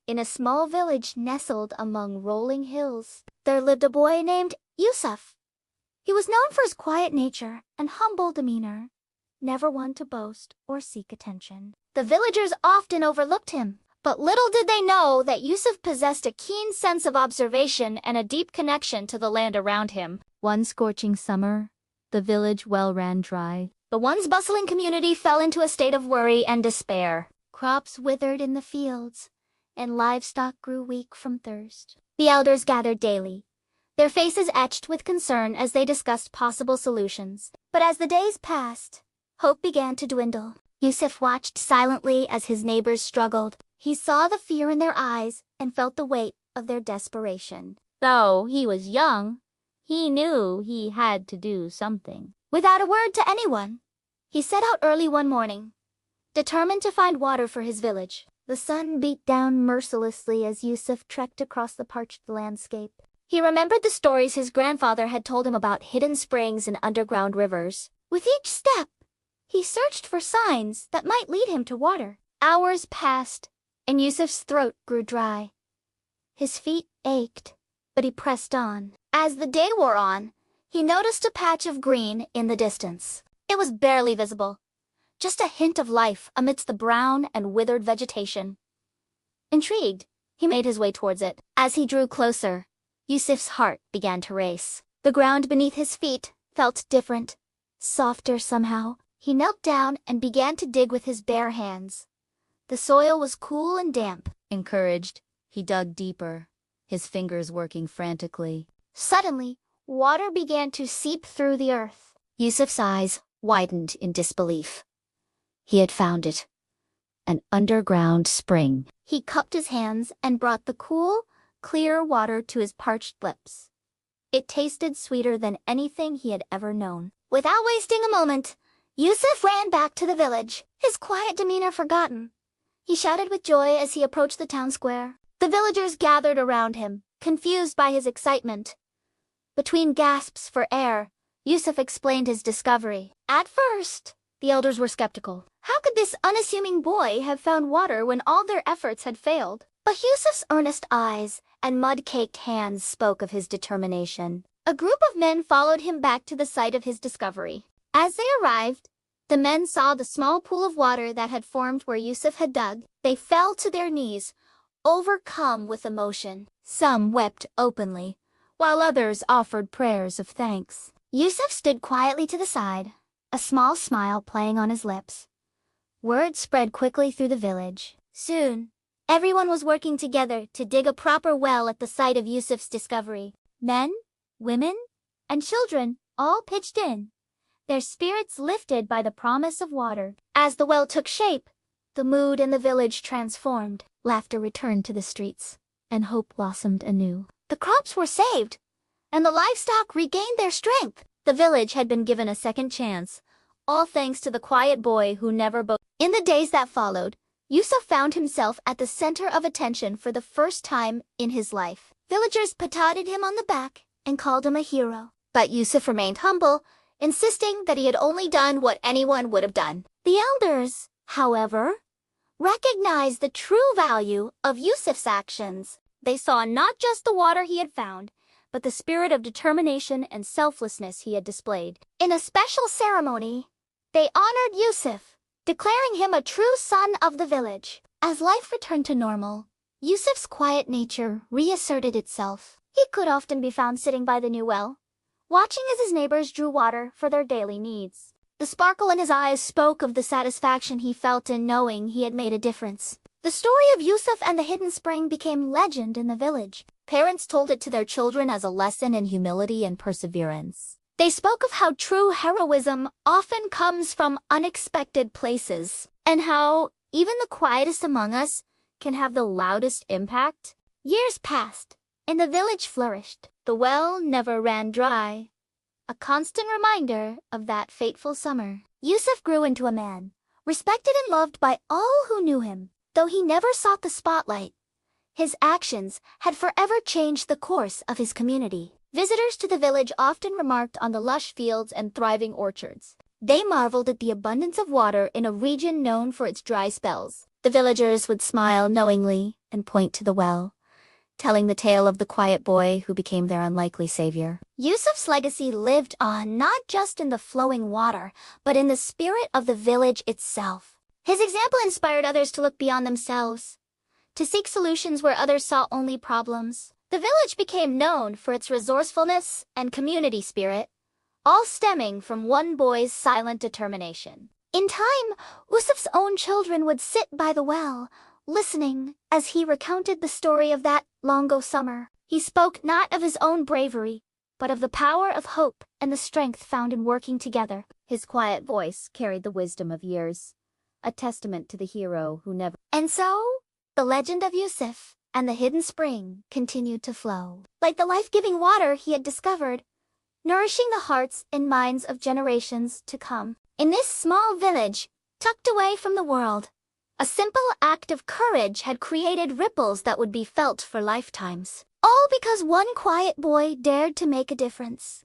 In a small village nestled among rolling hills, there lived a boy named Yusuf. He was known for his quiet nature and humble demeanor, never one to boast or seek attention. The villagers often overlooked him, but little did they know that Yusuf possessed a keen sense of observation and a deep connection to the land around him. One scorching summer, the village well ran dry. The once bustling community fell into a state of worry and despair. Crops withered in the fields, and livestock grew weak from thirst. The elders gathered daily, their faces etched with concern as they discussed possible solutions. But as the days passed, hope began to dwindle. Yusuf watched silently as his neighbors struggled. He saw the fear in their eyes and felt the weight of their desperation. Though he was young, he knew he had to do something. Without a word to anyone, he set out early one morning, determined to find water for his village. The sun beat down mercilessly as Yusuf trekked across the parched landscape. He remembered the stories his grandfather had told him about hidden springs and underground rivers. With each step, he searched for signs that might lead him to water. Hours passed, and Yusuf's throat grew dry. His feet ached, but he pressed on. As the day wore on, he noticed a patch of green in the distance. It was barely visible, just a hint of life amidst the brown and withered vegetation. Intrigued, he made his way towards it. As he drew closer, Yusuf's heart began to race. The ground beneath his feet felt different, softer somehow. He knelt down and began to dig with his bare hands. The soil was cool and damp. Encouraged, he dug deeper, his fingers working frantically. Suddenly, water began to seep through the earth. Yusuf's eyes widened in disbelief. He had found it. An underground spring. He cupped his hands and brought the cool, clear water to his parched lips. It tasted sweeter than anything he had ever known. Without wasting a moment, Yusuf ran back to the village, his quiet demeanor forgotten. He shouted with joy as he approached the town square. The villagers gathered around him, confused by his excitement. Between gasps for air, Yusuf explained his discovery. At first, the elders were skeptical. How could this unassuming boy have found water when all their efforts had failed? But Yusuf's earnest eyes and mud-caked hands spoke of his determination. A group of men followed him back to the site of his discovery. As they arrived, the men saw the small pool of water that had formed where Yusuf had dug. They fell to their knees, overcome with emotion. Some wept openly, while others offered prayers of thanks. Yusuf stood quietly to the side, a small smile playing on his lips. Word spread quickly through the village. Soon, everyone was working together to dig a proper well at the site of Yusuf's discovery. Men, women, and children all pitched in, their spirits lifted by the promise of water. As the well took shape, the mood in the village transformed. Laughter returned to the streets, and hope blossomed anew. The crops were saved, and the livestock regained their strength. The village had been given a second chance, all thanks to the quiet boy who never boasted. In the days that followed, Yusuf found himself at the center of attention for the first time in his life. Villagers patted him on the back and called him a hero. But Yusuf remained humble, insisting that he had only done what anyone would have done. The elders, however, recognized the true value of Yusuf's actions. They saw not just the water he had found, but the spirit of determination and selflessness he had displayed. In a special ceremony, they honored Yusuf, declaring him a true son of the village. As life returned to normal, Yusuf's quiet nature reasserted itself. He could often be found sitting by the new well, watching as his neighbors drew water for their daily needs. The sparkle in his eyes spoke of the satisfaction he felt in knowing he had made a difference. The story of Yusuf and the hidden spring became legend in the village. Parents told it to their children as a lesson in humility and perseverance. They spoke of how true heroism often comes from unexpected places, and how even the quietest among us can have the loudest impact. Years passed, and the village flourished. The well never ran dry, a constant reminder of that fateful summer. Yusuf grew into a man, respected and loved by all who knew him. Though he never sought the spotlight, his actions had forever changed the course of his community. Visitors to the village often remarked on the lush fields and thriving orchards. They marveled at the abundance of water in a region known for its dry spells. The villagers would smile knowingly and point to the well, telling the tale of the quiet boy who became their unlikely savior. Yusuf's legacy lived on not just in the flowing water, but in the spirit of the village itself. His example inspired others to look beyond themselves, to seek solutions where others saw only problems. The village became known for its resourcefulness and community spirit, all stemming from one boy's silent determination. In time, Yusuf's own children would sit by the well, listening as he recounted the story of that long-ago summer. He spoke not of his own bravery, but of the power of hope and the strength found in working together. His quiet voice carried the wisdom of years, a testament to the hero who never... And so, the legend of Yusuf and the hidden spring continued to flow, like the life-giving water he had discovered, nourishing the hearts and minds of generations to come. In this small village, tucked away from the world, a simple act of courage had created ripples that would be felt for lifetimes. All because one quiet boy dared to make a difference.